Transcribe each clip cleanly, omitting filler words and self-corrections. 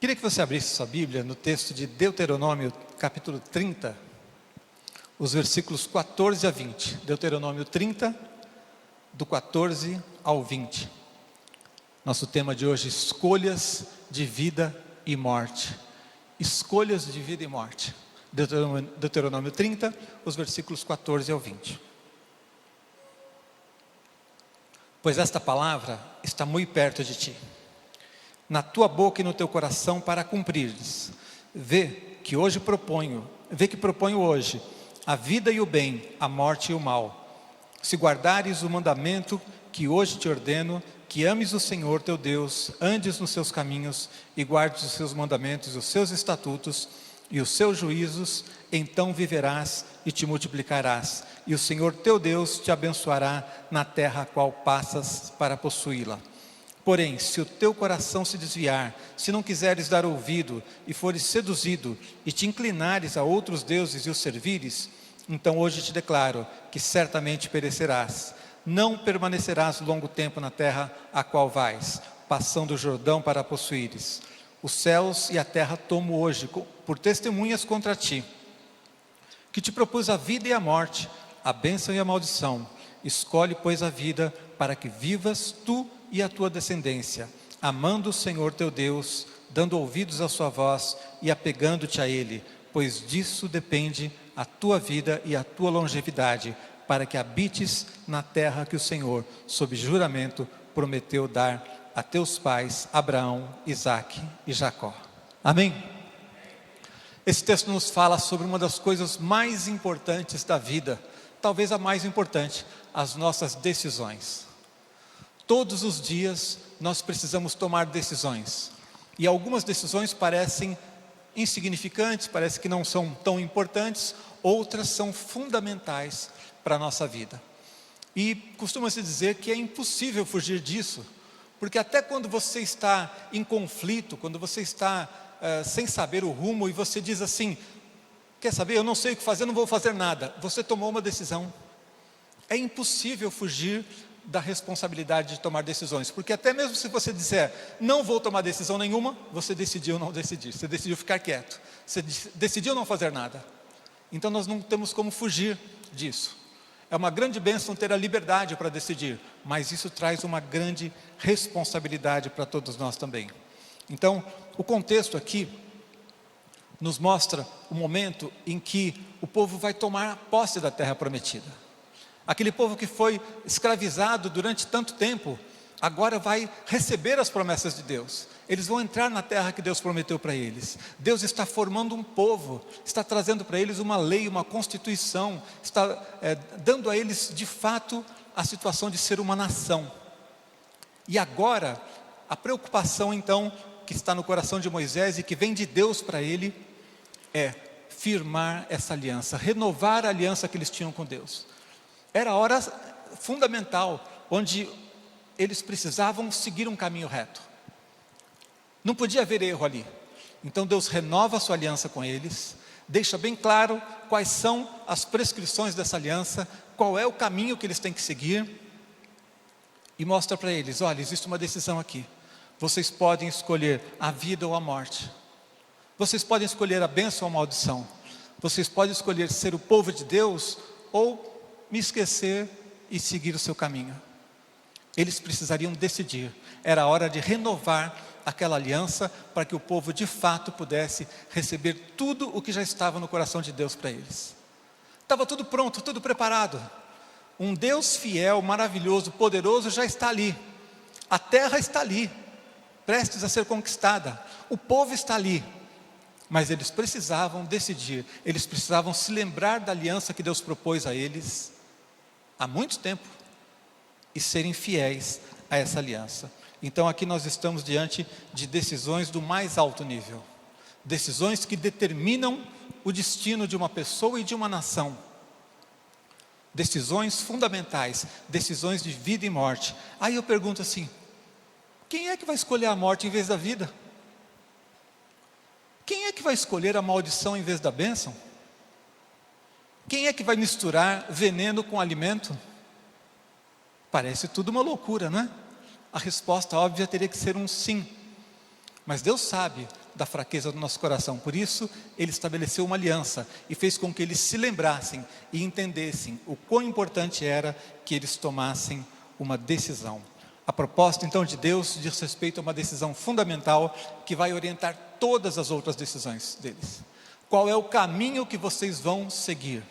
Queria que você abrisse sua Bíblia no texto de Deuteronômio, capítulo 30, os versículos 14 a 20. Deuteronômio 30, do 14 ao 20. Nosso tema de hoje: escolhas de vida e morte. Escolhas de vida e morte. Deuteronômio 30, os versículos 14 ao 20. Pois esta palavra está muito perto de ti, na tua boca e no teu coração, para cumprires. Vê que proponho hoje a vida e o bem, a morte e o mal. Se guardares o mandamento que hoje te ordeno, que ames o Senhor teu Deus, andes nos seus caminhos e guardes os seus mandamentos, os seus estatutos e os seus juízos, então viverás e te multiplicarás, e o Senhor teu Deus te abençoará na terra a qual passas para possuí-la. Porém, se o teu coração se desviar, se não quiseres dar ouvido e fores seduzido e te inclinares a outros deuses e os servires, então hoje te declaro que certamente perecerás. Não permanecerás longo tempo na terra a qual vais, passando o Jordão para possuíres. Os céus e a terra tomo hoje por testemunhas contra ti, que te propus a vida e a morte, a bênção e a maldição. Escolhe, pois, a vida, para que vivas tu e a tua descendência, amando o Senhor teu Deus, dando ouvidos à sua voz e apegando-te a Ele, pois disso depende a tua vida e a tua longevidade, para que habites na terra que o Senhor, sob juramento, prometeu dar a teus pais, Abraão, Isaque e Jacó. Amém? Esse texto nos fala sobre uma das coisas mais importantes da vida, talvez a mais importante, as nossas decisões. Todos os dias nós precisamos tomar decisões, e algumas decisões parecem insignificantes, parece que não são tão importantes, outras são fundamentais para a nossa vida. E costuma-se dizer que é impossível fugir disso, porque até quando você está em conflito, quando você está sem saber o rumo, e você diz assim: quer saber, eu não sei o que fazer, não vou fazer nada. Você tomou uma decisão. É impossível fugir da responsabilidade de tomar decisões, porque até mesmo se você disser, não vou tomar decisão nenhuma, você decidiu não decidir, você decidiu ficar quieto, você decidiu não fazer nada. Então nós não temos como fugir disso. É uma grande bênção ter a liberdade para decidir, mas isso traz uma grande responsabilidade para todos nós também. Então, o contexto aqui nos mostra o momento em que o povo vai tomar posse da terra prometida. Aquele povo que foi escravizado durante tanto tempo, agora vai receber as promessas de Deus. Eles vão entrar na terra que Deus prometeu para eles. Deus está formando um povo, está trazendo para eles uma lei, uma constituição, está dando a eles de fato a situação de ser uma nação. E agora, a preocupação então, que está no coração de Moisés e que vem de Deus para ele, é firmar essa aliança, renovar a aliança que eles tinham com Deus. Era a hora fundamental, onde eles precisavam seguir um caminho reto. Não podia haver erro ali. Então Deus renova a sua aliança com eles, deixa bem claro quais são as prescrições dessa aliança, qual é o caminho que eles têm que seguir, e mostra para eles: olha, existe uma decisão aqui. Vocês podem escolher a vida ou a morte. Vocês podem escolher a bênção ou a maldição. Vocês podem escolher ser o povo de Deus ou me esquecer e seguir o seu caminho. Eles precisariam decidir. Era a hora de renovar aquela aliança para que o povo de fato pudesse receber tudo o que já estava no coração de Deus para eles. Estava tudo pronto, tudo preparado. Um Deus fiel, maravilhoso, poderoso já está ali. A terra está ali, prestes a ser conquistada. O povo está ali. Mas eles precisavam decidir, eles precisavam se lembrar da aliança que Deus propôs a eles há muito tempo e serem fiéis a essa aliança. Então aqui nós estamos diante de decisões do mais alto nível, decisões que determinam o destino de uma pessoa e de uma nação, decisões fundamentais, decisões de vida e morte. Aí eu pergunto assim: quem é que vai escolher a morte em vez da vida? Quem é que vai escolher a maldição em vez da bênção? Quem é que vai misturar veneno com alimento? Parece tudo uma loucura, não é? A resposta óbvia teria que ser um sim. Mas Deus sabe da fraqueza do nosso coração. Por isso, Ele estabeleceu uma aliança e fez com que eles se lembrassem e entendessem o quão importante era que eles tomassem uma decisão. A proposta, então, de Deus diz respeito a uma decisão fundamental que vai orientar todas as outras decisões deles. Qual é o caminho que vocês vão seguir?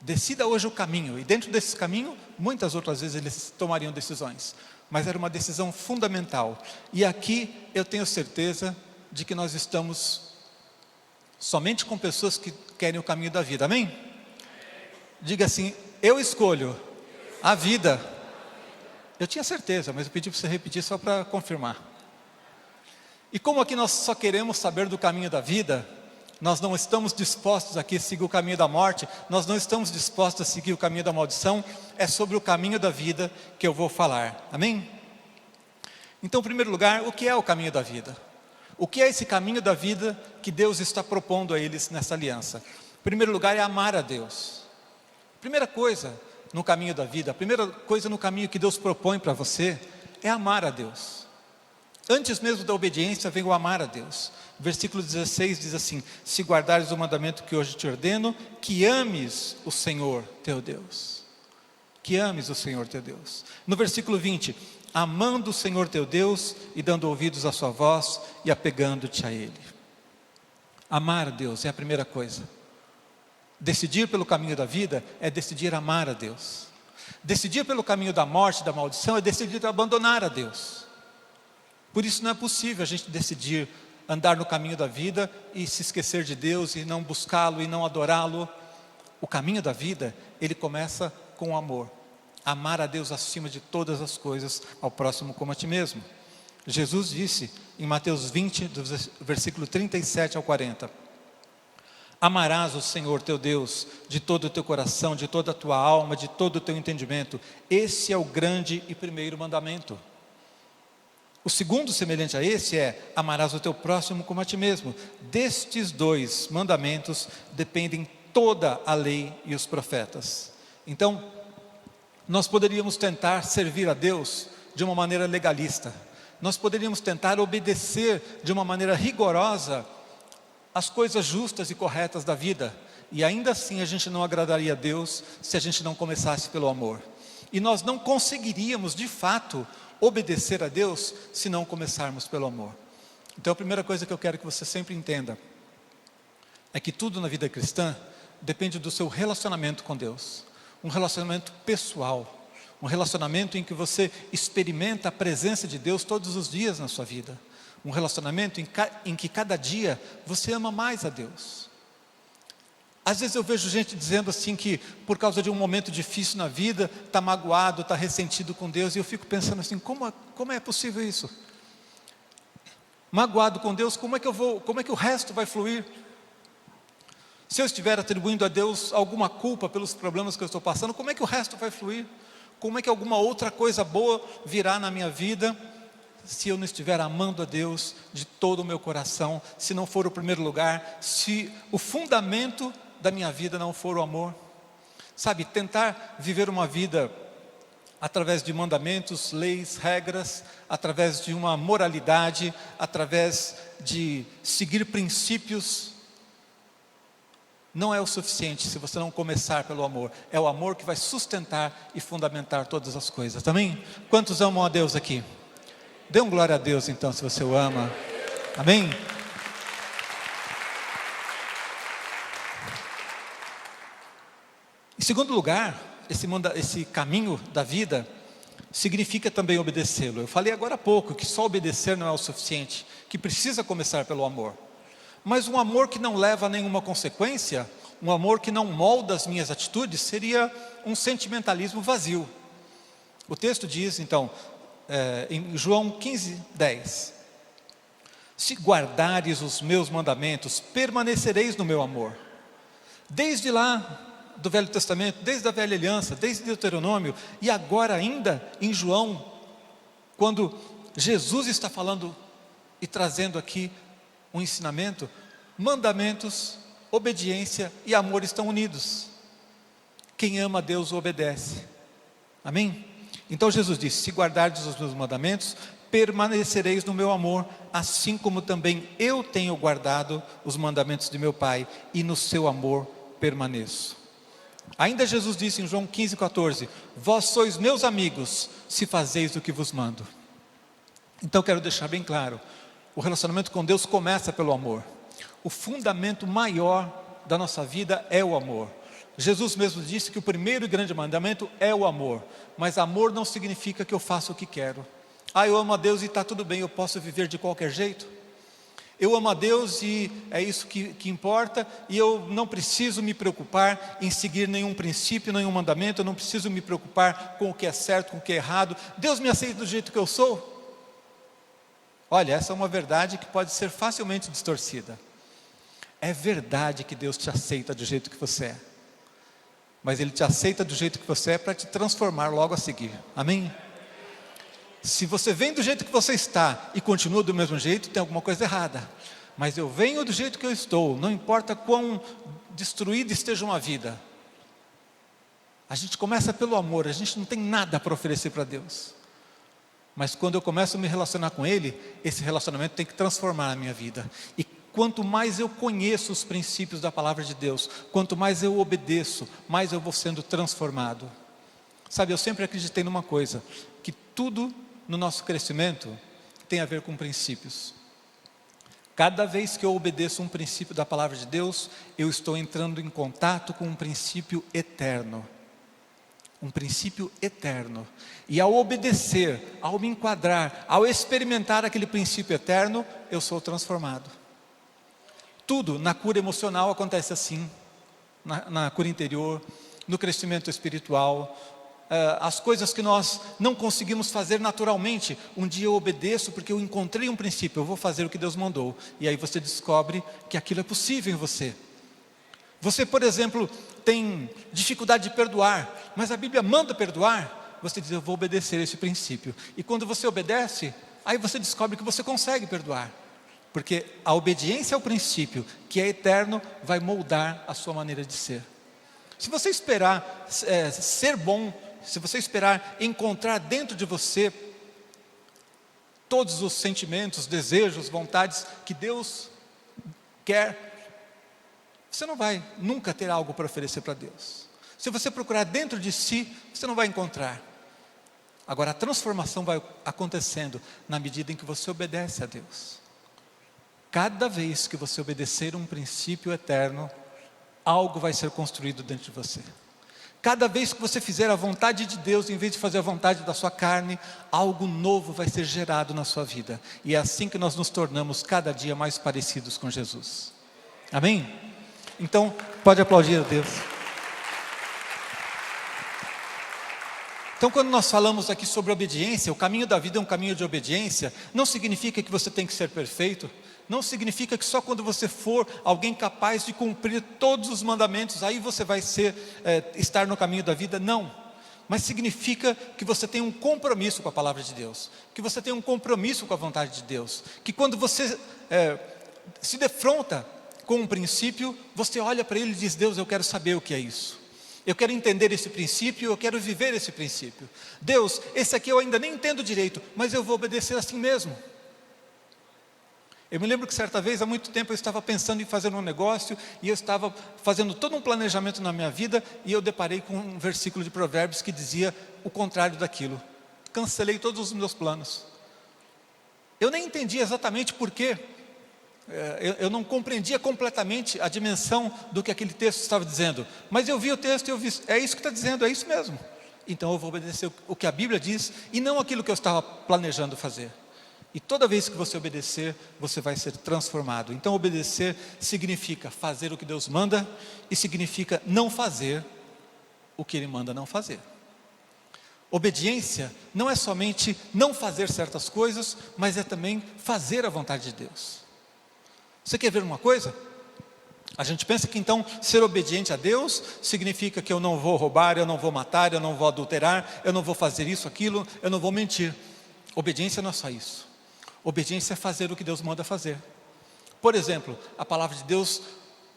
Decida hoje o caminho, e dentro desse caminho, muitas outras vezes eles tomariam decisões, mas era uma decisão fundamental. E aqui eu tenho certeza de que nós estamos somente com pessoas que querem o caminho da vida, amém? Diga assim: eu escolho a vida. Eu tinha certeza, mas eu pedi para você repetir só para confirmar. E como aqui nós só queremos saber do caminho da vida, nós não estamos dispostos aqui a seguir o caminho da morte, nós não estamos dispostos a seguir o caminho da maldição, é sobre o caminho da vida que eu vou falar, amém? Então, em primeiro lugar, o que é o caminho da vida? O que é esse caminho da vida que Deus está propondo a eles nessa aliança? Em primeiro lugar, é amar a Deus. Primeira coisa no caminho da vida, a primeira coisa no caminho que Deus propõe para você é amar a Deus. Antes mesmo da obediência vem o amar a Deus. Versículo 16 diz assim: se guardares o mandamento que hoje te ordeno, que ames o Senhor teu Deus. Que ames o Senhor teu Deus. No versículo 20, amando o Senhor teu Deus e dando ouvidos à sua voz e apegando-te a Ele. Amar a Deus é a primeira coisa. Decidir pelo caminho da vida é decidir amar a Deus. Decidir pelo caminho da morte, da maldição, é decidir abandonar a Deus. Por isso não é possível a gente decidir andar no caminho da vida e se esquecer de Deus e não buscá-lo e não adorá-lo. O caminho da vida, ele começa com o amor. Amar a Deus acima de todas as coisas, ao próximo como a ti mesmo. Jesus disse em Mateus 20, do versículo 37 ao 40: amarás o Senhor teu Deus de todo o teu coração, de toda a tua alma, de todo o teu entendimento. Esse é o grande e primeiro mandamento. O segundo, semelhante a esse, é: amarás o teu próximo como a ti mesmo. Destes dois mandamentos dependem toda a lei e os profetas. Então, nós poderíamos tentar servir a Deus de uma maneira legalista. Nós poderíamos tentar obedecer de uma maneira rigorosa as coisas justas e corretas da vida. E ainda assim a gente não agradaria a Deus se a gente não começasse pelo amor. E nós não conseguiríamos, de fato, obedecer a Deus se não começarmos pelo amor. Então a primeira coisa que eu quero que você sempre entenda é que tudo na vida cristã depende do seu relacionamento com Deus. Um relacionamento pessoal, um relacionamento em que você experimenta a presença de Deus todos os dias na sua vida. Um relacionamento em que cada dia você ama mais a Deus. Às vezes eu vejo gente dizendo assim que por causa de um momento difícil na vida, está magoado, está ressentido com Deus, e eu fico pensando assim, como é possível isso? Magoado com Deus, como é que o resto vai fluir? Se eu estiver atribuindo a Deus alguma culpa pelos problemas que eu estou passando, como é que o resto vai fluir? Como é que alguma outra coisa boa virá na minha vida, se eu não estiver amando a Deus de todo o meu coração, se não for o primeiro lugar, se o fundamento da minha vida não for o amor? Sabe, tentar viver uma vida através de mandamentos, leis, regras, através de uma moralidade, através de seguir princípios, não é o suficiente se você não começar pelo amor. É o amor que vai sustentar e fundamentar todas as coisas, amém? Quantos amam a Deus aqui? Dê um glória a Deus então, se você o ama, amém? Em segundo lugar, esse caminho da vida significa também obedecê-lo. Eu falei agora há pouco que só obedecer não é o suficiente, que precisa começar pelo amor. Mas um amor que não leva a nenhuma consequência, um amor que não molda as minhas atitudes, seria um sentimentalismo vazio. O texto diz então, em João 15:10: se guardares os meus mandamentos, permanecereis no meu amor. Desde lá do Velho Testamento, desde a Velha Aliança, desde Deuteronômio, e agora ainda em João, quando Jesus está falando e trazendo aqui um ensinamento, mandamentos, obediência e amor estão unidos. Quem ama a Deus o obedece, amém? Então Jesus disse: se guardardes os meus mandamentos, permanecereis no meu amor, assim como também eu tenho guardado os mandamentos de meu Pai, e no seu amor permaneço. Ainda Jesus disse em João 15,14: vós sois meus amigos, se fazeis o que vos mando. Então quero deixar bem claro, o relacionamento com Deus começa pelo amor. O fundamento maior da nossa vida é o amor. Jesus mesmo disse que o primeiro e grande mandamento é o amor. Mas amor não significa que eu faça o que quero. Eu amo a Deus e está tudo bem, eu posso viver de qualquer jeito. Eu amo a Deus e é isso que importa, e eu não preciso me preocupar em seguir nenhum princípio, nenhum mandamento, eu não preciso me preocupar com o que é certo, com o que é errado. Deus me aceita do jeito que eu sou. Olha, essa é uma verdade que pode ser facilmente distorcida. É verdade que Deus te aceita do jeito que você é, mas Ele te aceita do jeito que você é para te transformar logo a seguir. Amém? Se você vem do jeito que você está e continua do mesmo jeito, tem alguma coisa errada. Mas eu venho do jeito que eu estou, não importa quão destruída esteja uma vida. A gente começa pelo amor, a gente não tem nada para oferecer para Deus. Mas quando eu começo a me relacionar com Ele, esse relacionamento tem que transformar a minha vida. E quanto mais eu conheço os princípios da palavra de Deus, quanto mais eu obedeço, mais eu vou sendo transformado. Sabe, eu sempre acreditei numa coisa, que tudo no nosso crescimento tem a ver com princípios. Cada vez que eu obedeço um princípio da palavra de Deus, eu estou entrando em contato com um princípio eterno. Um princípio eterno. E ao obedecer, ao me enquadrar, ao experimentar aquele princípio eterno, eu sou transformado. Tudo na cura emocional acontece assim, na cura interior, no crescimento espiritual. As coisas que nós não conseguimos fazer naturalmente, um dia eu obedeço porque eu encontrei um princípio, eu vou fazer o que Deus mandou, e aí você descobre que aquilo é possível em você. Você, por exemplo, tem dificuldade de perdoar, mas a Bíblia manda perdoar, você diz, eu vou obedecer esse princípio, e quando você obedece, aí você descobre que você consegue perdoar, porque a obediência ao princípio, que é eterno, vai moldar a sua maneira de ser. Se você esperar ser bom, se você esperar encontrar dentro de você todos os sentimentos, desejos, vontades que Deus quer, você não vai nunca ter algo para oferecer para Deus. Se você procurar dentro de si, você não vai encontrar. Agora a transformação vai acontecendo na medida em que você obedece a Deus. Cada vez que você obedecer um princípio eterno, algo vai ser construído dentro de você. Cada vez que você fizer a vontade de Deus, em vez de fazer a vontade da sua carne, algo novo vai ser gerado na sua vida. E é assim que nós nos tornamos cada dia mais parecidos com Jesus. Amém? Então, pode aplaudir a Deus. Então, quando nós falamos aqui sobre obediência, o caminho da vida é um caminho de obediência, não significa que você tem que ser perfeito, não significa que só quando você for alguém capaz de cumprir todos os mandamentos, aí você vai estar no caminho da vida, não. Mas significa que você tem um compromisso com a palavra de Deus, que você tem um compromisso com a vontade de Deus, que quando você se defronta com um princípio, você olha para ele e diz, Deus, eu quero saber o que é isso. Eu quero entender esse princípio, eu quero viver esse princípio. Deus, esse aqui eu ainda nem entendo direito, mas eu vou obedecer assim mesmo. Eu me lembro que certa vez, há muito tempo, eu estava pensando em fazer um negócio, e eu estava fazendo todo um planejamento na minha vida, e eu deparei com um versículo de Provérbios que dizia o contrário daquilo. Cancelei todos os meus planos. Eu nem entendi exatamente por quê. Eu não compreendia completamente a dimensão do que aquele texto estava dizendo, mas eu vi o texto e eu vi, é isso que está dizendo, é isso mesmo. Então eu vou obedecer o que a Bíblia diz, e não aquilo que eu estava planejando fazer. E toda vez que você obedecer, você vai ser transformado. Então obedecer significa fazer o que Deus manda, e significa não fazer o que Ele manda não fazer. Obediência não é somente não fazer certas coisas, mas é também fazer a vontade de Deus. Você quer ver uma coisa? A gente pensa que então ser obediente a Deus significa que eu não vou roubar, eu não vou matar, eu não vou adulterar, eu não vou fazer isso, aquilo, eu não vou mentir. Obediência não é só isso. Obediência é fazer o que Deus manda fazer. Por exemplo, a palavra de Deus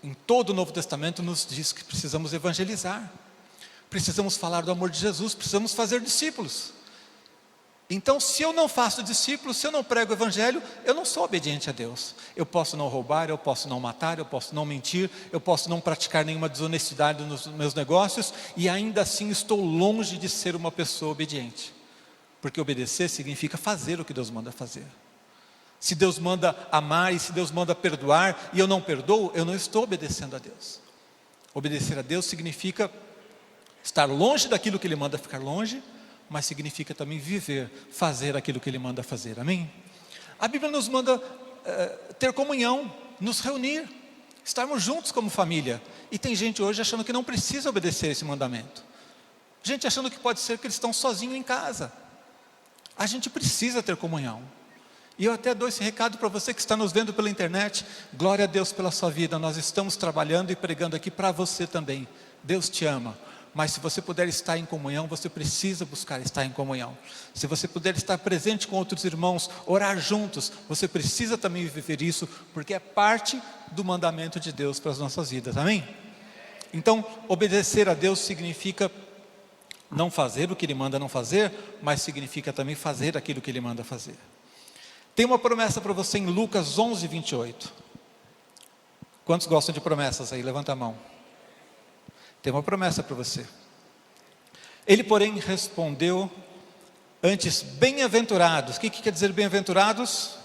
em todo o Novo Testamento nos diz que precisamos evangelizar, precisamos falar do amor de Jesus, precisamos fazer discípulos. Então, se eu não faço discípulos, se eu não prego o evangelho, eu não sou obediente a Deus. Eu posso não roubar, eu posso não matar, eu posso não mentir, eu posso não praticar nenhuma desonestidade nos meus negócios, e ainda assim estou longe de ser uma pessoa obediente. Porque obedecer significa fazer o que Deus manda fazer. Se Deus manda amar e se Deus manda perdoar, e eu não perdoo, eu não estou obedecendo a Deus. Obedecer a Deus significa estar longe daquilo que Ele manda ficar longe, mas significa também viver, fazer aquilo que Ele manda fazer, amém? A Bíblia nos manda ter comunhão, nos reunir, estarmos juntos como família. E tem gente hoje achando que não precisa obedecer esse mandamento. Gente achando que pode ser cristão sozinho em casa. A gente precisa ter comunhão. E eu até dou esse recado para você que está nos vendo pela internet. Glória a Deus pela sua vida, nós estamos trabalhando e pregando aqui para você também. Deus te ama. Mas se você puder estar em comunhão, você precisa buscar estar em comunhão. Se você puder estar presente com outros irmãos, orar juntos, você precisa também viver isso, porque é parte do mandamento de Deus para as nossas vidas, amém? Então, obedecer a Deus significa não fazer o que Ele manda não fazer, mas significa também fazer aquilo que Ele manda fazer. Tem uma promessa para você em Lucas 11, 28. Quantos gostam de promessas aí? Levanta a mão. Tem uma promessa para você. Ele, porém, respondeu antes, bem-aventurados. O que quer dizer bem-aventurados?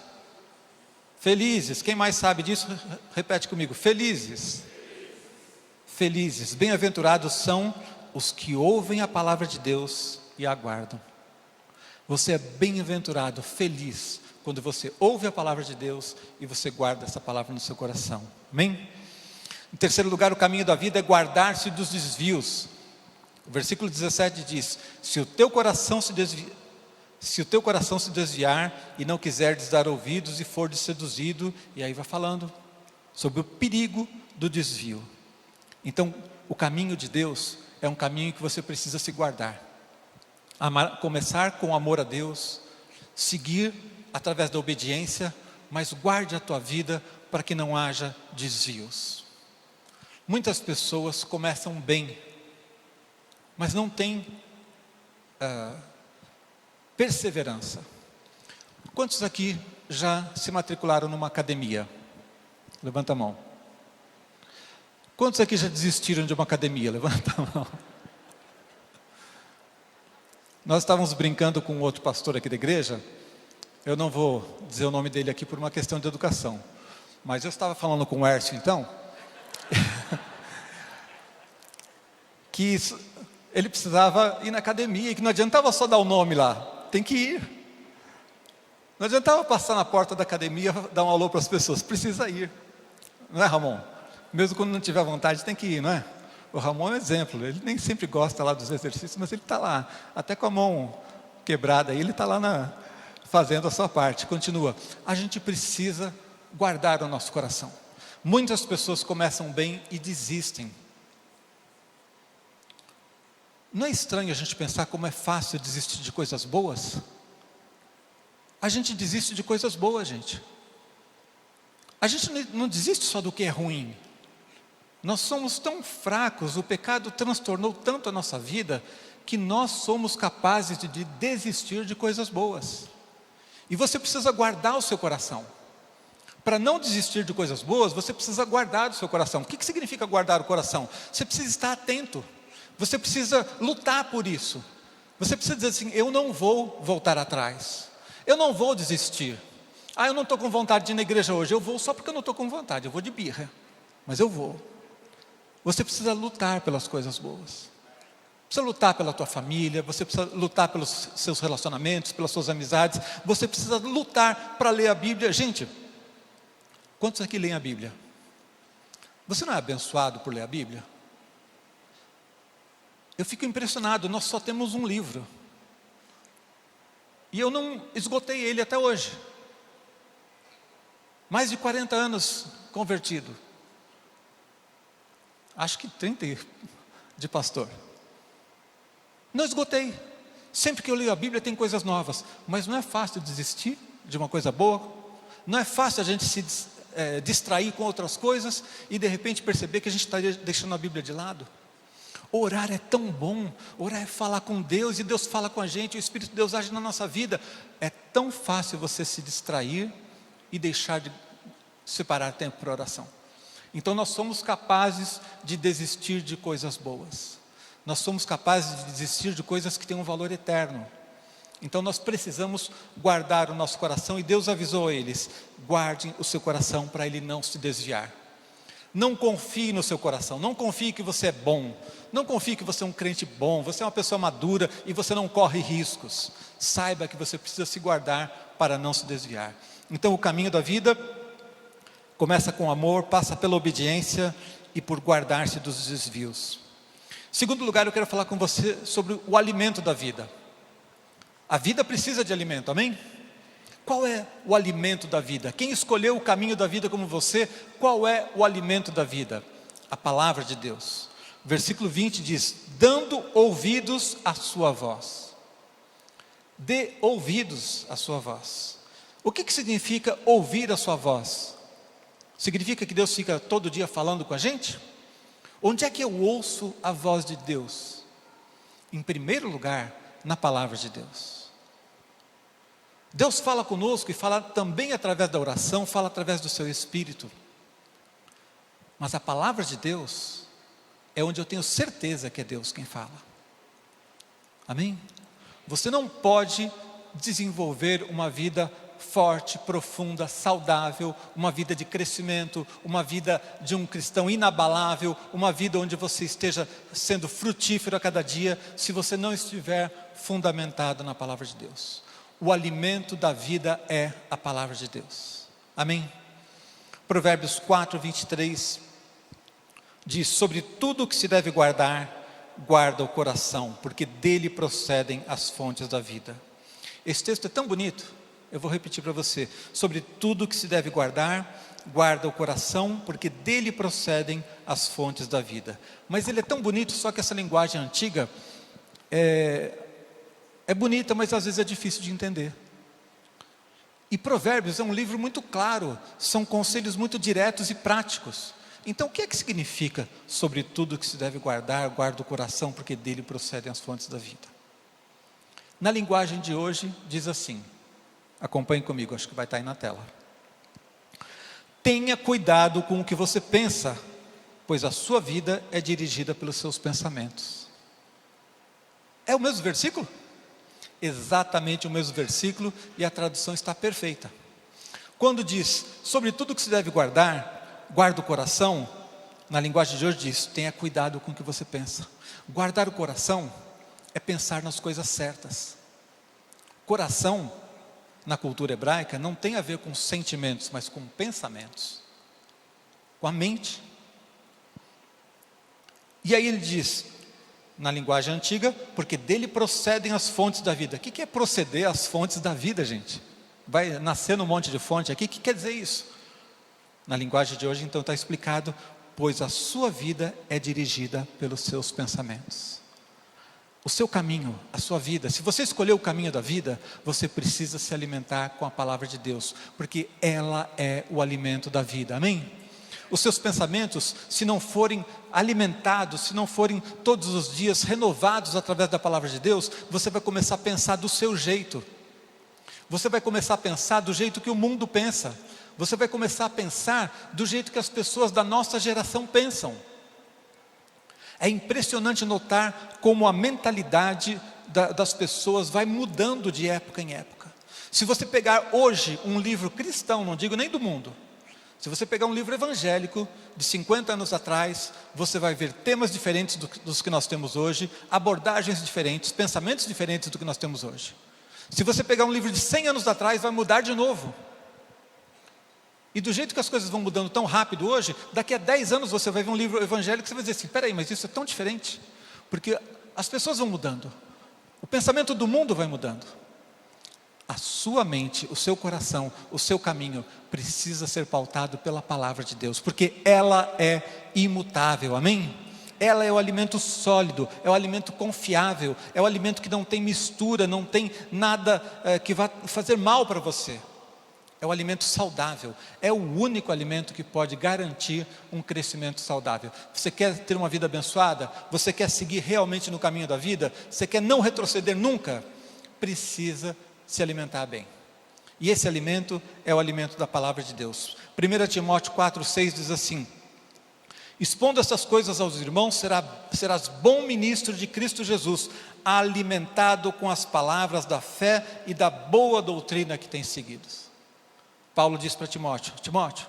Felizes. Quem mais sabe disso? Repete comigo. Felizes. Felizes. Bem-aventurados são os que ouvem a palavra de Deus e a aguardam. Você é bem-aventurado, feliz, quando você ouve a palavra de Deus e você guarda essa palavra no seu coração. Amém? Em terceiro lugar, o caminho da vida é guardar-se dos desvios. O versículo 17 diz: se o teu coração se desviar e não quiseres dar ouvidos e fores seduzido, e aí vai falando sobre o perigo do desvio. Então, o caminho de Deus é um caminho que você precisa se guardar. Começar com amor a Deus, seguir através da obediência, mas guarde a tua vida para que não haja desvios. Muitas pessoas começam bem, mas não têm perseverança. Quantos aqui já se matricularam numa academia? Levanta a mão. Quantos aqui já desistiram de uma academia? Levanta a mão. Nós estávamos brincando com outro pastor aqui da igreja. Eu não vou dizer o nome dele aqui por uma questão de educação, mas eu estava falando com o Hércio então, que ele precisava ir na academia, e que não adiantava só dar o nome lá, tem que ir. Não adiantava passar na porta da academia, dar um alô para as pessoas, precisa ir. Não é, Ramon? Mesmo quando não tiver vontade, tem que ir, não é? O Ramon é um exemplo, ele nem sempre gosta lá dos exercícios, mas ele está lá, até com a mão quebrada, ele está lá fazendo a sua parte. Continua. A gente precisa guardar o nosso coração. Muitas pessoas começam bem e desistem. Não é estranho a gente pensar como é fácil desistir de coisas boas? A gente desiste de coisas boas, gente. A gente não desiste só do que é ruim. Nós somos tão fracos, o pecado transtornou tanto a nossa vida, que nós somos capazes de desistir de coisas boas. E você precisa guardar o seu coração. Para não desistir de coisas boas, você precisa guardar o seu coração. O que significa guardar o coração? Você precisa estar atento. Você precisa lutar por isso. Você precisa dizer assim: eu não vou voltar atrás. Eu não vou desistir. Eu não estou com vontade de ir na igreja hoje. Eu vou só porque eu não estou com vontade. Eu vou de birra. Mas eu vou. Você precisa lutar pelas coisas boas. Precisa lutar pela tua família, você precisa lutar pelos seus relacionamentos, pelas suas amizades. Você precisa lutar para ler a Bíblia. Gente, quantos aqui leem a Bíblia? Você não é abençoado por ler a Bíblia? Eu fico impressionado, nós só temos um livro. E eu não esgotei ele até hoje. Mais de 40 anos convertido. Acho que 30 de pastor. Não esgotei. Sempre que eu leio a Bíblia tem coisas novas. Mas não é fácil desistir de uma coisa boa. Não é fácil a gente se distrair com outras coisas e de repente perceber que a gente está deixando a Bíblia de lado. Orar é tão bom, orar é falar com Deus, e Deus fala com a gente, o Espírito de Deus age na nossa vida. É tão fácil você se distrair e deixar de separar tempo para oração. Então nós somos capazes de desistir de coisas boas. Nós somos capazes de desistir de coisas que têm um valor eterno. Então nós precisamos guardar o nosso coração, e Deus avisou a eles: guardem o seu coração para ele não se desviar. Não confie no seu coração, não confie que você é bom, não confie que você é um crente bom, você é uma pessoa madura e você não corre riscos. Saiba que você precisa se guardar para não se desviar. Então o caminho da vida começa com amor, passa pela obediência e por guardar-se dos desvios. Em segundo lugar, eu quero falar com você sobre o alimento da vida. A vida precisa de alimento, amém? Qual é o alimento da vida? Quem escolheu o caminho da vida como você? Qual é o alimento da vida? A palavra de Deus. Versículo 20 diz: dando ouvidos à sua voz. Dê ouvidos à sua voz. O que significa ouvir a sua voz? Significa que Deus fica todo dia falando com a gente? Onde é que eu ouço a voz de Deus? Em primeiro lugar, na palavra de Deus. Deus fala conosco e fala também através da oração, fala através do seu Espírito. Mas a palavra de Deus é onde eu tenho certeza que é Deus quem fala. Amém? Você não pode desenvolver uma vida forte, profunda, saudável, uma vida de crescimento, uma vida de um cristão inabalável, uma vida onde você esteja sendo frutífero a cada dia, se você não estiver fundamentado na palavra de Deus. O alimento da vida é a palavra de Deus. Amém? Provérbios 4, 23 diz: sobre tudo o que se deve guardar, guarda o coração, porque dele procedem as fontes da vida. Esse texto é tão bonito, eu vou repetir para você: sobre tudo o que se deve guardar, guarda o coração, porque dele procedem as fontes da vida. Mas ele é tão bonito, só que essa linguagem antiga é bonita, mas às vezes é difícil de entender. E Provérbios é um livro muito claro, são conselhos muito diretos e práticos. Então o que é que significa sobre tudo que se deve guardar, guarda o coração, porque dele procedem as fontes da vida? Na linguagem de hoje diz assim, acompanhe comigo, acho que vai estar aí na tela: tenha cuidado com o que você pensa, pois a sua vida é dirigida pelos seus pensamentos. É o mesmo versículo? Exatamente o mesmo versículo, e a tradução está perfeita. Quando diz, sobre tudo que se deve guardar, guarda o coração, na linguagem de hoje diz, tenha cuidado com o que você pensa. Guardar o coração é pensar nas coisas certas. Coração, na cultura hebraica, não tem a ver com sentimentos, mas com pensamentos, com a mente. E aí ele diz, na linguagem antiga, porque dele procedem as fontes da vida. O que é proceder às fontes da vida, gente? Vai nascer um monte de fonte aqui, o que quer dizer isso? Na linguagem de hoje, então, está explicado, pois a sua vida é dirigida pelos seus pensamentos. O seu caminho, a sua vida, se você escolher o caminho da vida, você precisa se alimentar com a palavra de Deus, porque ela é o alimento da vida, amém? Os seus pensamentos, se não forem alimentados, se não forem todos os dias renovados através da palavra de Deus, você vai começar a pensar do seu jeito. Você vai começar a pensar do jeito que o mundo pensa. Você vai começar a pensar do jeito que as pessoas da nossa geração pensam. É impressionante notar como a mentalidade das pessoas vai mudando de época em época. Se você pegar hoje um livro cristão, não digo nem do mundo, se você pegar um livro evangélico de 50 anos atrás, você vai ver temas diferentes dos que nós temos hoje, abordagens diferentes, pensamentos diferentes do que nós temos hoje. Se você pegar um livro de 100 anos atrás, vai mudar de novo. E do jeito que as coisas vão mudando tão rápido hoje, daqui a 10 anos você vai ver um livro evangélico e você vai dizer assim, peraí, mas isso é tão diferente. Porque as pessoas vão mudando, o pensamento do mundo vai mudando. A sua mente, o seu coração, o seu caminho precisa ser pautado pela palavra de Deus, porque ela é imutável, amém? Ela é o alimento sólido, é o alimento confiável, é o alimento que não tem mistura, não tem nada que vá fazer mal para você. é o alimento saudável, é o único alimento que pode garantir um crescimento saudável. Você quer ter uma vida abençoada? Você quer seguir realmente no caminho da vida? Você quer não retroceder nunca? Precisa se alimentar bem. E esse alimento é o alimento da palavra de Deus. 1 Timóteo 4,6 diz assim: expondo essas coisas aos irmãos, serás bom ministro de Cristo Jesus, alimentado com as palavras da fé e da boa doutrina que tens seguido. Paulo diz para Timóteo: Timóteo,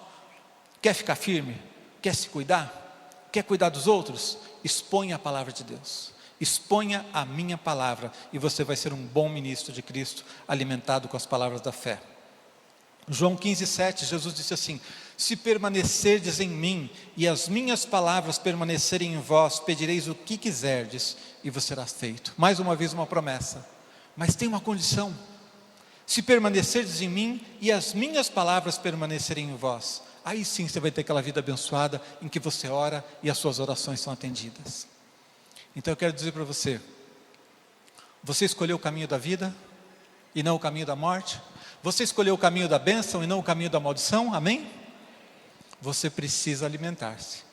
quer ficar firme? Quer se cuidar? Quer cuidar dos outros? Exponha a palavra de Deus, exponha a minha palavra, e você vai ser um bom ministro de Cristo, alimentado com as palavras da fé. João 15,7, Jesus disse assim: se permanecerdes em mim, e as minhas palavras permanecerem em vós, pedireis o que quiserdes, e vos será feito. Mais uma vez uma promessa, mas tem uma condição: se permanecerdes em mim, e as minhas palavras permanecerem em vós, aí sim você vai ter aquela vida abençoada, em que você ora, e as suas orações são atendidas. Então eu quero dizer para você: você escolheu o caminho da vida, e não o caminho da morte? Você escolheu o caminho da bênção, e não o caminho da maldição? Amém? Você precisa alimentar-se.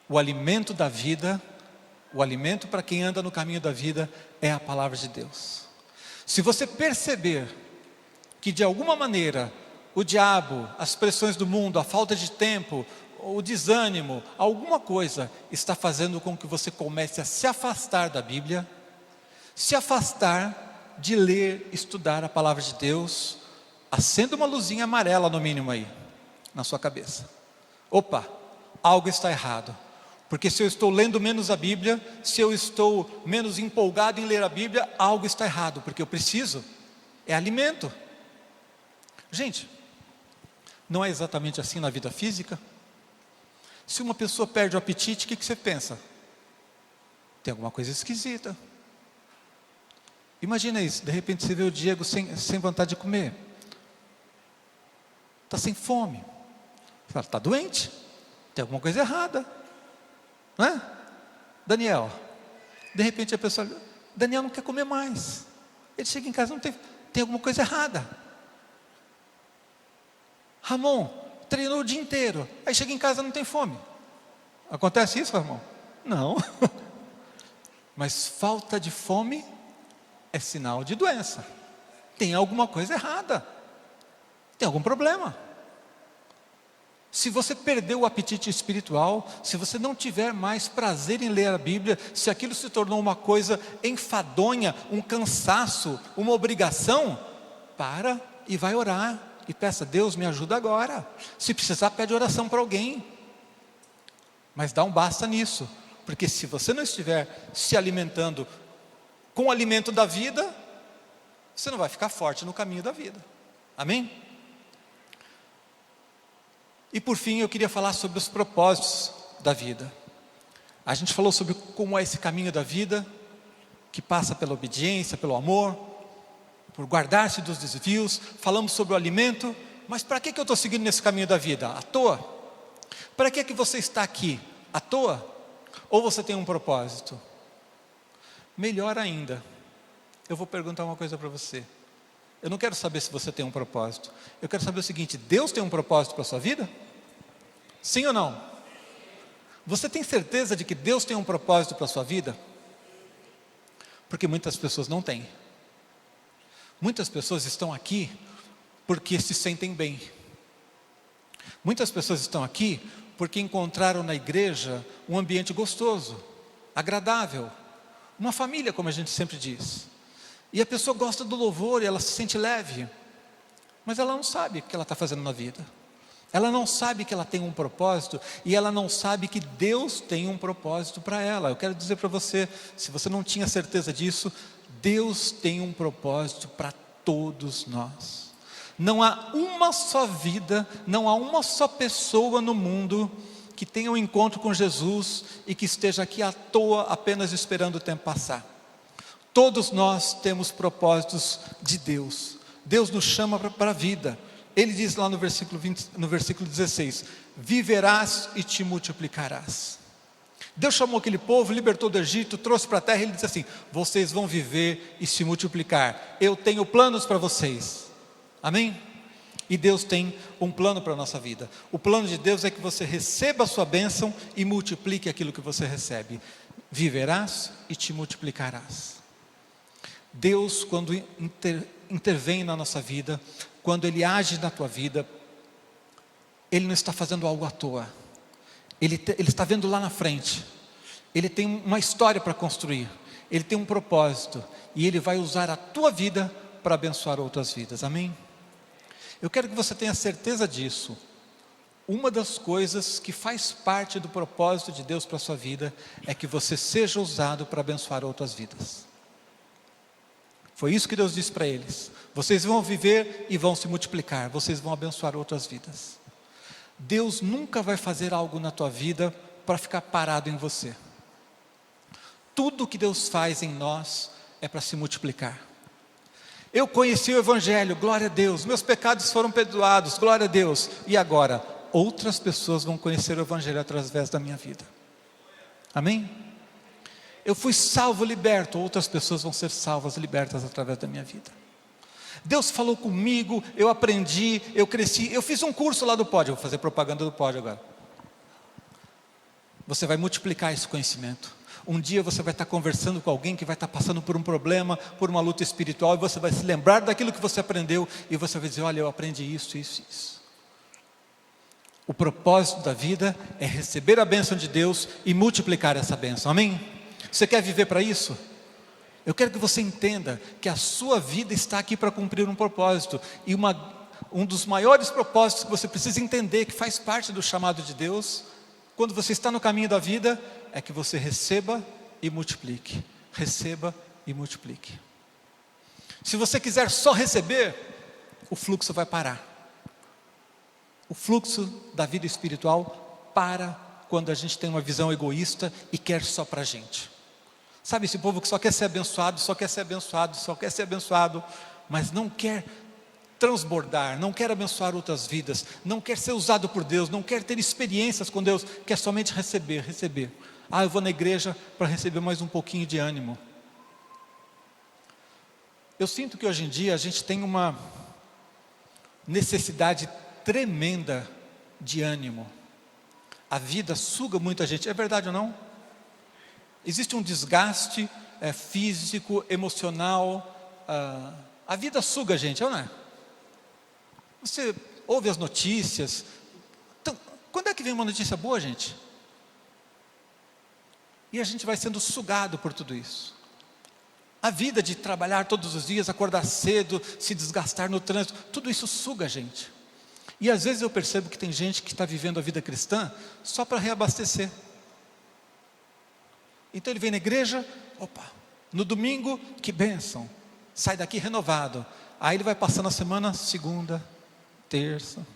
O alimento da vida, o alimento para quem anda no caminho da vida, é a palavra de Deus. Se você perceber que de alguma maneira o diabo, as pressões do mundo, a falta de tempo, o desânimo, alguma coisa está fazendo com que você comece a se afastar da Bíblia, se afastar de ler, estudar a palavra de Deus, acenda uma luzinha amarela no mínimo aí, na sua cabeça. Opa, algo está errado. Porque se eu estou lendo menos a Bíblia, se eu estou menos empolgado em ler a Bíblia, algo está errado, porque eu preciso, é alimento. Gente, não é exatamente assim na vida física? Se uma pessoa perde o apetite, o que você pensa? Tem alguma coisa esquisita. Imagina isso, de repente você vê o Diego sem vontade de comer. Está sem fome. Você fala: está doente, tem alguma coisa errada. Não é? Daniel, de repente a pessoa: Daniel não quer comer mais. Ele chega em casa, não tem alguma coisa errada. Ramon treinou o dia inteiro, aí chega em casa, não tem fome. Acontece isso, Ramon? Não. Mas falta de fome é sinal de doença. Tem alguma coisa errada, tem algum problema. Se você perdeu o apetite espiritual, se você não tiver mais prazer em ler a Bíblia, se aquilo se tornou uma coisa enfadonha, um cansaço, uma obrigação, para e vai orar e peça: Deus, me ajuda agora. Se precisar, pede oração para alguém, mas dá um basta nisso, porque se você não estiver se alimentando com o alimento da vida, você não vai ficar forte no caminho da vida. Amém? E por fim eu queria falar sobre os propósitos da vida. A gente falou sobre como é esse caminho da vida, que passa pela obediência, pelo amor, por guardar-se dos desvios. Falamos sobre o alimento, mas para que eu estou seguindo nesse caminho da vida? À toa? Para que você está aqui? À toa? Ou você tem um propósito? Melhor ainda, eu vou perguntar uma coisa para você. Eu não quero saber se você tem um propósito. Eu quero saber o seguinte: Deus tem um propósito para a sua vida? Sim ou não? Você tem certeza de que Deus tem um propósito para a sua vida? Porque muitas pessoas não têm. Muitas pessoas estão aqui porque se sentem bem. Muitas pessoas estão aqui porque encontraram na igreja um ambiente gostoso, agradável, uma família, como a gente sempre diz. E a pessoa gosta do louvor e ela se sente leve, mas ela não sabe o que ela está fazendo na vida. Ela não sabe que ela tem um propósito, e ela não sabe que Deus tem um propósito para ela. Eu quero dizer para você, se você não tinha certeza disso, Deus tem um propósito para todos nós. Não há uma só vida, não há uma só pessoa no mundo que tenha um encontro com Jesus e que esteja aqui à toa, apenas esperando o tempo passar. Todos nós temos propósitos de Deus. Deus nos chama para a vida. Ele diz lá no versículo 16: viverás e te multiplicarás. Deus chamou aquele povo, libertou do Egito, trouxe para a terra, e Ele disse assim: vocês vão viver e se multiplicar. Eu tenho planos para vocês. Amém? E Deus tem um plano para a nossa vida. O plano de Deus é que você receba a sua bênção e multiplique aquilo que você recebe. Viverás e te multiplicarás. Deus, quando intervém na nossa vida, quando Ele age na tua vida, Ele não está fazendo algo à toa. Ele está vendo lá na frente. Ele tem uma história para construir. Ele tem um propósito. E Ele vai usar a tua vida para abençoar outras vidas. Amém? Eu quero que você tenha certeza disso. Uma das coisas que faz parte do propósito de Deus para a sua vida é que você seja usado para abençoar outras vidas. Foi isso que Deus disse para eles. Vocês vão viver e vão se multiplicar. Vocês vão abençoar outras vidas. Deus nunca vai fazer algo na tua vida para ficar parado em você. Tudo que Deus faz em nós é para se multiplicar. Eu conheci o Evangelho, glória a Deus. Meus pecados foram perdoados, glória a Deus. E agora, outras pessoas vão conhecer o Evangelho através da minha vida. Amém? Eu fui salvo, liberto. Outras pessoas vão ser salvas, libertas através da minha vida. Deus falou comigo, eu aprendi, eu cresci. Eu fiz um curso lá do Pod. Eu vou fazer propaganda do Pod agora. Você vai multiplicar esse conhecimento. Um dia você vai estar conversando com alguém que vai estar passando por um problema, por uma luta espiritual, e você vai se lembrar daquilo que você aprendeu, e você vai dizer, olha, eu aprendi isso, isso, isso. O propósito da vida é receber a bênção de Deus e multiplicar essa bênção, amém? Você quer viver para isso? Eu quero que você entenda que a sua vida está aqui para cumprir um propósito, e um dos maiores propósitos que você precisa entender, que faz parte do chamado de Deus, quando você está no caminho da vida, é que você receba e multiplique. Receba e multiplique. Se você quiser só receber, o fluxo vai parar. O fluxo da vida espiritual para quando a gente tem uma visão egoísta e quer só para a gente. Sabe esse povo que só quer ser abençoado, só quer ser abençoado, só quer ser abençoado, mas não quer transbordar, não quer abençoar outras vidas, não quer ser usado por Deus, não quer ter experiências com Deus, quer somente receber, receber. Ah, eu vou na igreja para receber mais um pouquinho de ânimo. Eu sinto que hoje em dia a gente tem uma necessidade tremenda de ânimo. A vida suga muita gente, é verdade ou não? Existe um desgaste físico, emocional, a vida suga a gente, não é? Você ouve as notícias. Então, quando é que vem uma notícia boa, gente? E a gente vai sendo sugado por tudo isso. A vida de trabalhar todos os dias, acordar cedo, se desgastar no trânsito, tudo isso suga a gente. E às vezes eu percebo que tem gente que está vivendo a vida cristã só para reabastecer. Então ele vem na igreja, opa, no domingo, que bênção, sai daqui renovado. Aí ele vai passando a semana, segunda, terça,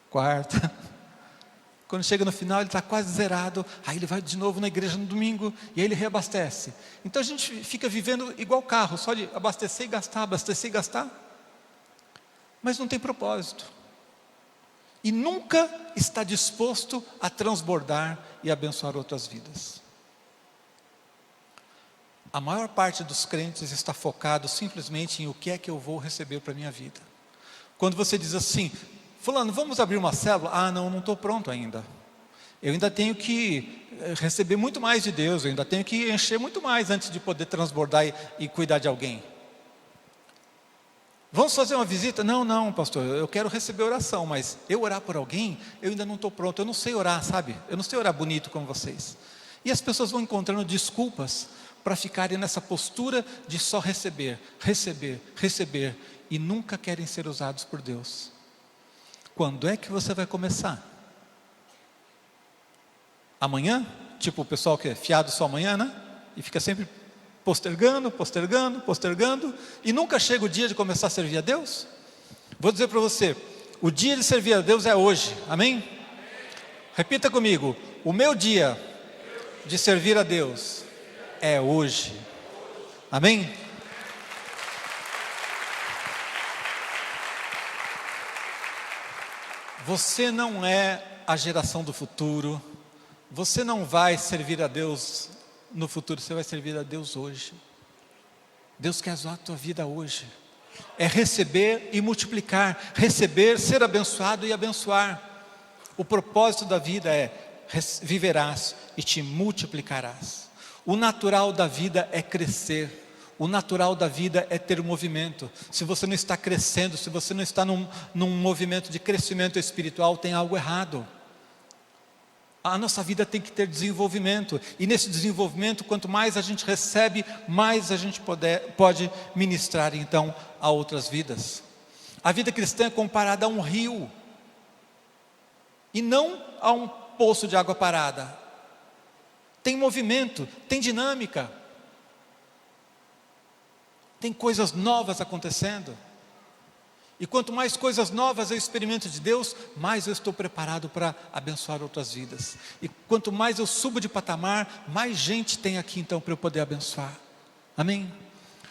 quarta. Quando chega no final ele está quase zerado. Aí ele vai de novo na igreja no domingo e aí ele reabastece. Então a gente fica vivendo igual carro, só de abastecer e gastar. Mas não tem propósito. E nunca está disposto a transbordar e abençoar outras vidas. A maior parte dos crentes está focado simplesmente em o que é que eu vou receber para a minha vida. Quando você diz assim, fulano, vamos abrir uma célula? Ah, não estou pronto ainda. Eu ainda tenho que receber muito mais de Deus, eu ainda tenho que encher muito mais antes de poder transbordar e cuidar de alguém. Vamos fazer uma visita? Não, pastor, eu quero receber oração, mas eu orar por alguém, eu ainda não estou pronto, eu não sei orar, sabe? Eu não sei orar bonito como vocês. E as pessoas vão encontrando desculpas para ficarem nessa postura de só receber, e nunca querem ser usados por Deus. Quando é que você vai começar? Amanhã? Tipo o pessoal que é fiado só amanhã, né? E fica sempre postergando, e nunca chega o dia de começar a servir a Deus? Vou dizer para você, o dia de servir a Deus é hoje, amém? Repita comigo, o meu dia de servir a Deus é hoje, amém? Você não é a geração do futuro, você não vai servir a Deus no futuro, você vai servir a Deus hoje. Deus quer usar a tua vida hoje. É receber e multiplicar, receber, ser abençoado e abençoar. O propósito da vida é: viverás e te multiplicarás. O natural da vida é crescer. O natural da vida é ter movimento. Se você não está crescendo, se você não está num movimento de crescimento espiritual, tem algo errado. A nossa vida tem que ter desenvolvimento. E nesse desenvolvimento, quanto mais a gente recebe, mais a gente pode ministrar então a outras vidas. A vida cristã é comparada a um rio, e não a um poço de água parada. Tem movimento, tem dinâmica, tem coisas novas acontecendo. E quanto mais coisas novas eu experimento de Deus, mais eu estou preparado para abençoar outras vidas. E quanto mais eu subo de patamar, mais gente tem aqui então para eu poder abençoar. Amém?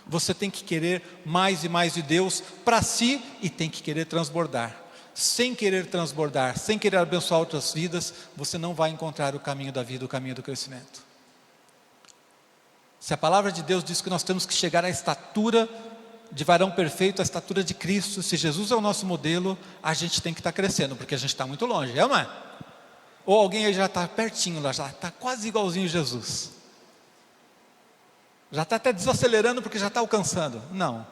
Você tem que querer mais e mais de Deus para si, e tem que querer transbordar. Sem querer transbordar, sem querer abençoar outras vidas, você não vai encontrar o caminho da vida, o caminho do crescimento. Se a palavra de Deus diz que nós temos que chegar à estatura de varão perfeito, a estatura de Cristo, se Jesus é o nosso modelo, a gente tem que estar crescendo, porque a gente está muito longe, é ou não é? Ou alguém aí já está pertinho, lá, já está quase igualzinho a Jesus, já está até desacelerando porque já está alcançando. Não,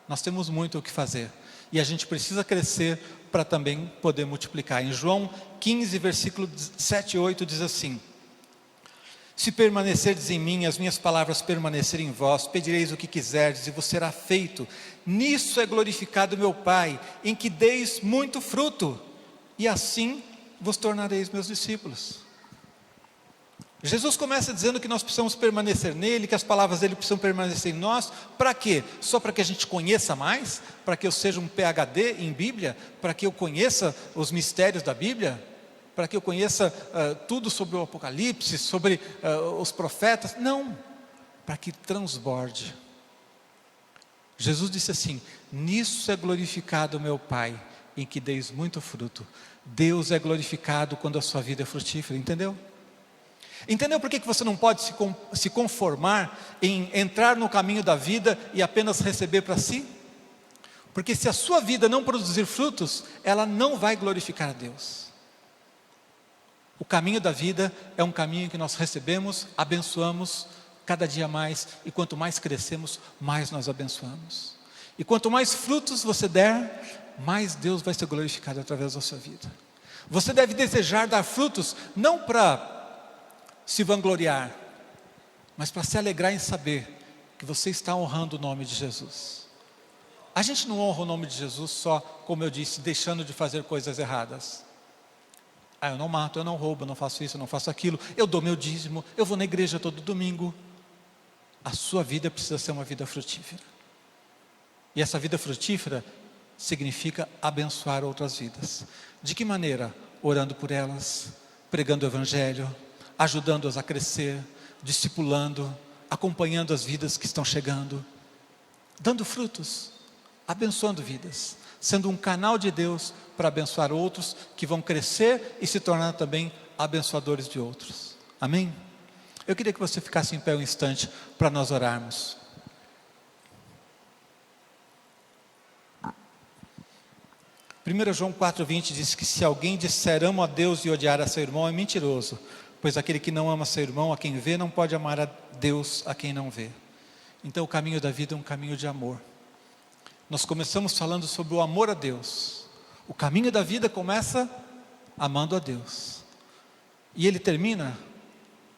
nós temos muito o que fazer, e a gente precisa crescer para também poder multiplicar. Em João 15, versículo 7 e 8 diz assim: se permanecerdes em mim, as minhas palavras permanecerem em vós, pedireis o que quiserdes e vos será feito. Nisso é glorificado meu Pai, em que deis muito fruto, e assim vos tornareis meus discípulos. Jesus começa dizendo que nós precisamos permanecer nele, que as palavras dele precisam permanecer em nós. Para quê? Só para que a gente conheça mais? Para que eu seja um PhD em Bíblia? Para que eu conheça os mistérios da Bíblia? Para que eu conheça tudo sobre o Apocalipse, sobre os profetas? Não, para que transborde. Jesus disse assim: nisso é glorificado o meu Pai, em que deis muito fruto. Deus é glorificado quando a sua vida é frutífera, entendeu? Entendeu por que você não pode se conformar em entrar no caminho da vida e apenas receber para si? Porque se a sua vida não produzir frutos, ela não vai glorificar a Deus. O caminho da vida é um caminho que nós recebemos, abençoamos cada dia mais, e quanto mais crescemos, mais nós abençoamos. E quanto mais frutos você der, mais Deus vai ser glorificado através da sua vida. Você deve desejar dar frutos, não para se vangloriar, mas para se alegrar em saber que você está honrando o nome de Jesus. A gente não honra o nome de Jesus só, como eu disse, deixando de fazer coisas erradas. Eu não mato, eu não roubo, eu não faço isso, eu não faço aquilo, eu dou meu dízimo, eu vou na igreja todo domingo. A sua vida precisa ser uma vida frutífera. E essa vida frutífera significa abençoar outras vidas. De que maneira? Orando por elas, pregando o evangelho, ajudando-as a crescer, discipulando, acompanhando as vidas que estão chegando, dando frutos, abençoando vidas, sendo um canal de Deus para abençoar outros que vão crescer e se tornar também abençoadores de outros. Amém? Eu queria que você ficasse em pé um instante para nós orarmos. Primeiro João 4,20 diz que se alguém disser amo a Deus e odiar a seu irmão é mentiroso, pois aquele que não ama seu irmão, a quem vê, não pode amar a Deus a quem não vê. Então o caminho da vida é um caminho de amor. Nós começamos falando sobre o amor a Deus. O caminho da vida começa amando a Deus, e ele termina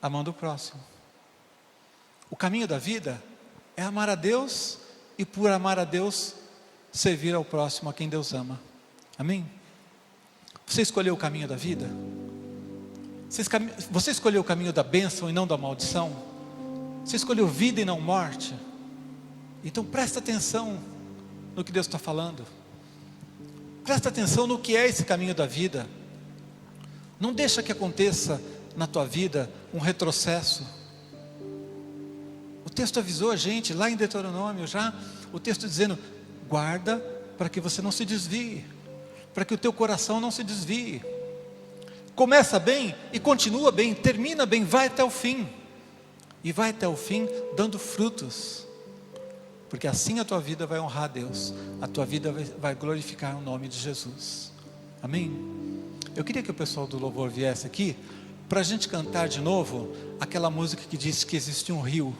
amando o próximo. O caminho da vida é amar a Deus, e por amar a Deus, servir ao próximo, a quem Deus ama. Amém? Você escolheu o caminho da vida? Você escolheu o caminho da bênção e não da maldição? Você escolheu vida e não morte? Então presta atenção no que Deus está falando. Presta atenção no que é esse caminho da vida. Não deixa que aconteça na tua vida um retrocesso. O texto avisou a gente lá em Deuteronômio já, o texto dizendo: guarda para que você não se desvie, para que o teu coração não se desvie. Começa bem e continua bem, termina bem, vai até o fim. E vai até o fim dando frutos. porque assim a tua vida vai honrar a Deus, a tua vida vai glorificar o nome de Jesus. Amém? Eu queria que o pessoal do louvor viesse aqui, para a gente cantar de novo aquela música que diz que existe um rio.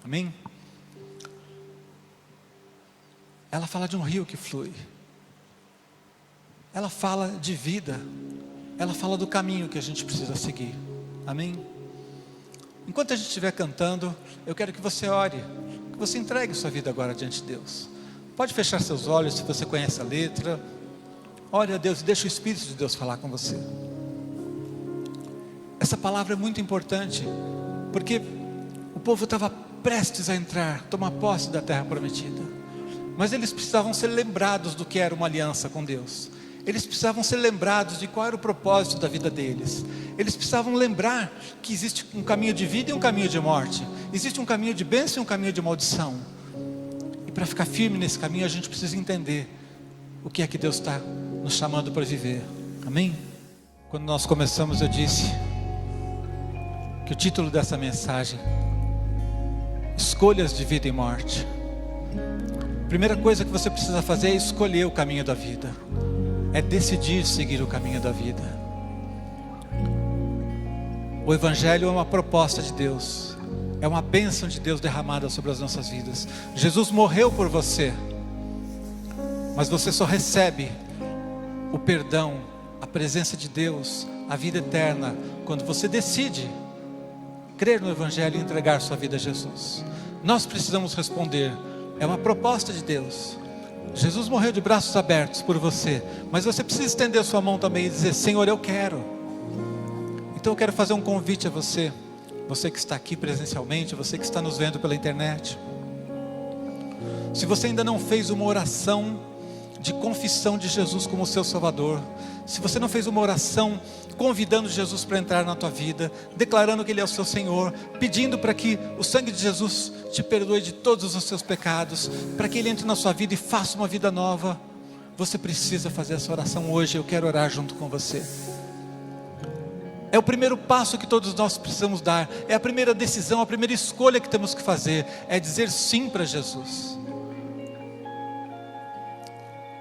Amém? Ela fala de um rio que flui. Ela fala de vida. Ela fala do caminho que a gente precisa seguir. Amém? Enquanto a gente estiver cantando, eu quero que você ore, que você entregue sua vida agora diante de Deus. Pode fechar seus olhos se você conhece a letra. Ore a Deus e deixa o Espírito de Deus falar com você. Essa palavra é muito importante, porque o povo estava prestes a entrar, tomar posse da terra prometida. Mas eles precisavam ser lembrados do que era uma aliança com Deus. Eles precisavam ser lembrados de qual era o propósito da vida deles. Eles precisavam lembrar que existe um caminho de vida e um caminho de morte. Existe um caminho de bênção e um caminho de maldição. E para ficar firme nesse caminho, a gente precisa entender o que é que Deus está nos chamando para viver. Amém? Quando nós começamos, eu disse que o título dessa mensagem: escolhas de vida e morte. A primeira coisa que você precisa fazer é escolher o caminho da vida. É decidir seguir o caminho da vida. O Evangelho é uma proposta de Deus. É uma bênção de Deus derramada sobre as nossas vidas. Jesus morreu por você. Mas você só recebe o perdão, a presença de Deus, a vida eterna, quando você decide crer no Evangelho e entregar sua vida a Jesus. Nós precisamos responder. É uma proposta de Deus. Jesus morreu de braços abertos por você, mas você precisa estender sua mão também e dizer: Senhor, eu quero. Então eu quero fazer um convite a você, você que está aqui presencialmente, você que está nos vendo pela internet. Se você ainda não fez uma oração de confissão de Jesus como seu Salvador, se você não fez uma oração convidando Jesus para entrar na tua vida, declarando que Ele é o seu Senhor, pedindo para que o sangue de Jesus te perdoe de todos os seus pecados, para que Ele entre na sua vida e faça uma vida nova, você precisa fazer essa oração hoje. Eu quero orar junto com você. É o primeiro passo que todos nós precisamos dar, é a primeira decisão, a primeira escolha que temos que fazer, é dizer sim para Jesus.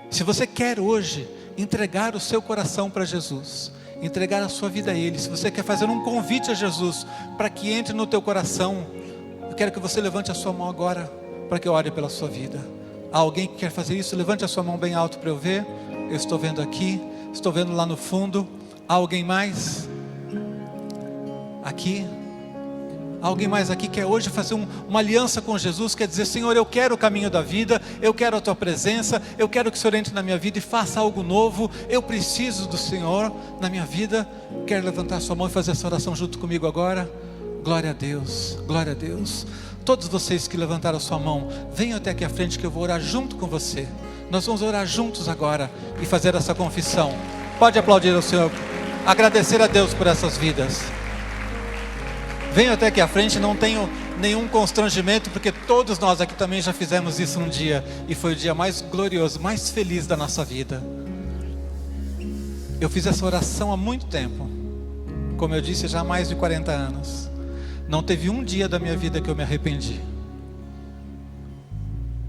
Se você quer hoje entregar o seu coração para Jesus, entregar a sua vida a Ele, se você quer fazer um convite a Jesus para que entre no teu coração, eu quero que você levante a sua mão agora, para que eu ore pela sua vida. Há alguém que quer fazer isso? Levante a sua mão bem alto para eu ver. Eu estou vendo aqui, estou vendo lá no fundo. Há alguém mais? Aqui? Há alguém mais aqui que quer hoje fazer uma aliança com Jesus, quer dizer: Senhor, eu quero o caminho da vida, eu quero a Tua presença, eu quero que o Senhor entre na minha vida e faça algo novo, eu preciso do Senhor na minha vida. Quer levantar a sua mão e fazer essa oração junto comigo agora? Glória a Deus, glória a Deus. Todos vocês que levantaram a sua mão, venham até aqui à frente que eu vou orar junto com você. Nós vamos orar juntos agora e fazer essa confissão. Pode aplaudir ao Senhor, agradecer a Deus por essas vidas. Venham até aqui à frente, não tenho nenhum constrangimento, porque todos nós aqui também já fizemos isso um dia, e foi o dia mais glorioso, mais feliz da nossa vida. Eu fiz essa oração há muito tempo, como eu disse, já há mais de 40 anos. Não teve um dia da minha vida que eu me arrependi.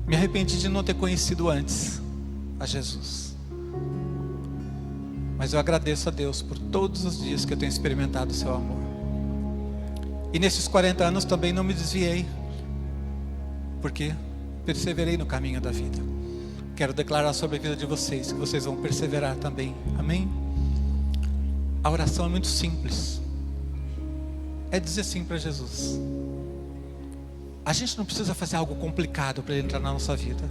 Me arrependi de não ter conhecido antes a Jesus. Mas eu agradeço a Deus por todos os dias que eu tenho experimentado o seu amor. E nesses 40 anos também não me desviei, porque perseverei no caminho da vida. Quero declarar sobre a vida de vocês, que vocês vão perseverar também. Amém? A oração é muito simples. É dizer sim para Jesus. A gente não precisa fazer algo complicado para Ele entrar na nossa vida.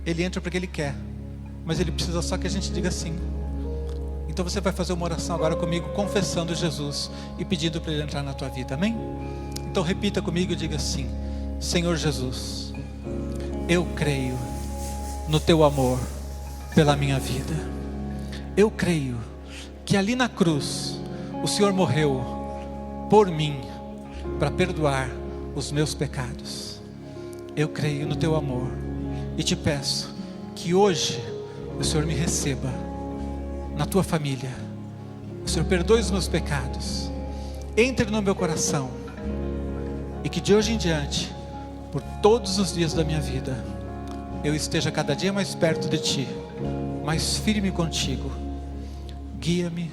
Ele entra porque Ele quer, mas Ele precisa só que a gente diga sim. Então você vai fazer uma oração agora comigo, confessando Jesus e pedindo para Ele entrar na tua vida, amém? Então repita comigo e diga assim: Senhor Jesus, eu creio no Teu amor pela minha vida. Eu creio que ali na cruz o Senhor morreu por mim, para perdoar os meus pecados. Eu creio no Teu amor e te peço que hoje o Senhor me receba na Tua família. O Senhor perdoe os meus pecados, entre no meu coração, e que de hoje em diante por todos os dias da minha vida, eu esteja cada dia mais perto de Ti, mais firme contigo. Guia-me,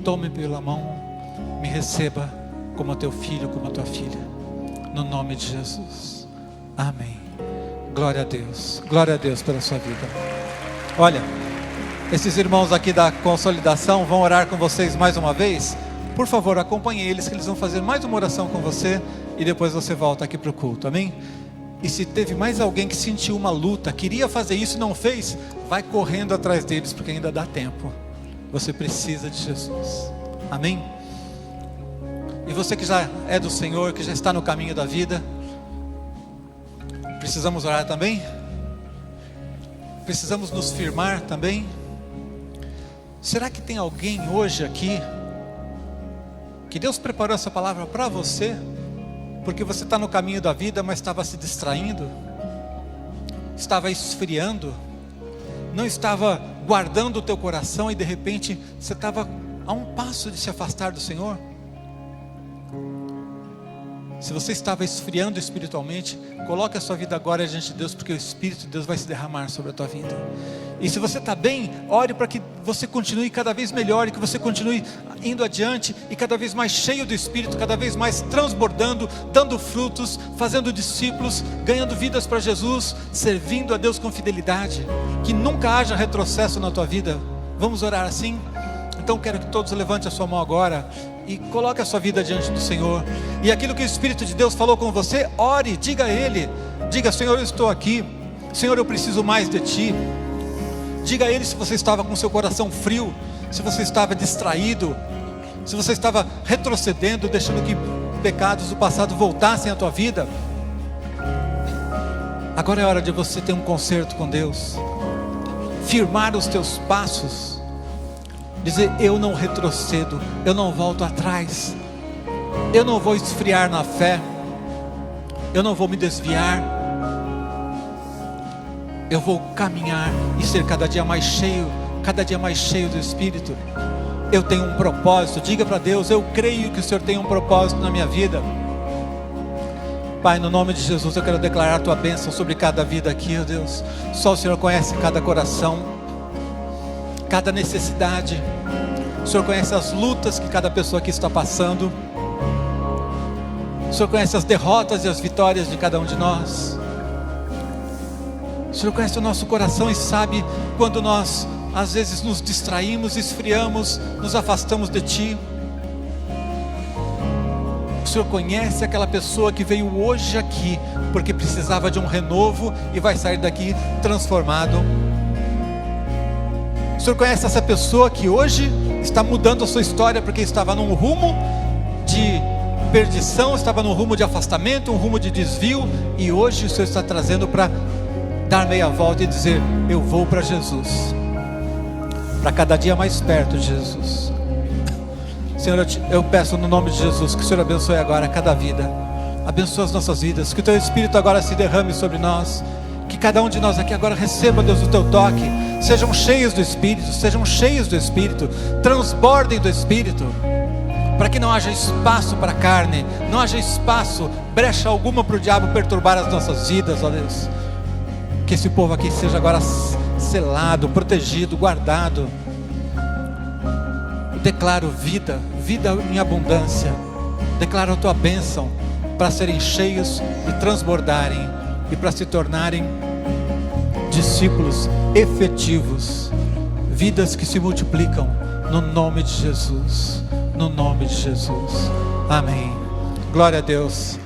tome pela mão, me receba como Teu filho, como a Tua filha, no nome de Jesus, amém. Glória a Deus pela sua vida. Olha, esses irmãos aqui da consolidação vão orar com vocês mais uma vez. Por favor, acompanhe eles, que eles vão fazer mais uma oração com você, e depois você volta aqui para o culto, amém? E se teve mais alguém que sentiu uma luta, queria fazer isso e não fez, vai correndo atrás deles, porque ainda dá tempo. Você precisa de Jesus, amém? E você que já é do Senhor, que já está no caminho da vida, precisamos orar também? Precisamos nos firmar também? Será que tem alguém hoje aqui que Deus preparou essa palavra para você, porque você está no caminho da vida, mas estava se distraindo, estava esfriando, não estava guardando o teu coração, e de repente você estava a um passo de se afastar do Senhor? Se você estava esfriando espiritualmente, coloque a sua vida agora diante de Deus, porque o Espírito de Deus vai se derramar sobre a tua vida. E se você está bem, ore para que você continue cada vez melhor, e que você continue indo adiante, e cada vez mais cheio do Espírito, cada vez mais transbordando, dando frutos, fazendo discípulos, ganhando vidas para Jesus, servindo a Deus com fidelidade, que nunca haja retrocesso na tua vida. Vamos orar assim? Então quero que todos levantem a sua mão agora e coloque a sua vida diante do Senhor, e aquilo que o Espírito de Deus falou com você, ore, diga a Ele, diga: Senhor, eu estou aqui, Senhor, eu preciso mais de Ti. Diga a Ele se você estava com seu coração frio, se você estava distraído, se você estava retrocedendo, deixando que pecados do passado voltassem à tua vida. Agora é hora de você ter um concerto com Deus, firmar os teus passos, dizer: eu não retrocedo, eu não volto atrás, eu não vou esfriar na fé, eu não vou me desviar, eu vou caminhar e ser cada dia mais cheio do Espírito. Eu tenho um propósito. Diga para Deus: eu creio que o Senhor tem um propósito na minha vida. Pai, no nome de Jesus, eu quero declarar a Tua bênção sobre cada vida aqui, ó Deus. Só o Senhor conhece cada coração, cada necessidade. O Senhor conhece as lutas que cada pessoa aqui está passando. O Senhor conhece as derrotas e as vitórias de cada um de nós. O Senhor conhece o nosso coração e sabe quando nós às vezes nos distraímos, esfriamos, nos afastamos de Ti. O Senhor conhece aquela pessoa que veio hoje aqui porque precisava de um renovo e vai sair daqui transformado. O Senhor conhece essa pessoa que hoje está mudando a sua história porque estava num rumo de perdição, estava num rumo de afastamento, um rumo de desvio, e hoje o Senhor está trazendo para dar meia volta e dizer: eu vou para Jesus, para cada dia mais perto de Jesus. Senhor, eu peço no nome de Jesus que o Senhor abençoe agora cada vida, abençoe as nossas vidas, que o Teu Espírito agora se derrame sobre nós, que cada um de nós aqui agora receba, Deus, o Teu toque. Sejam cheios do Espírito, transbordem do Espírito, para que não haja espaço para a carne, não haja espaço, brecha alguma para o diabo perturbar as nossas vidas, ó Deus. Que esse povo aqui seja agora selado, protegido, guardado. Eu declaro vida em abundância. Declaro a Tua bênção para serem cheios e transbordarem, e para se tornarem discípulos efetivos, vidas que se multiplicam, no nome de Jesus, no nome de Jesus, amém. Glória a Deus.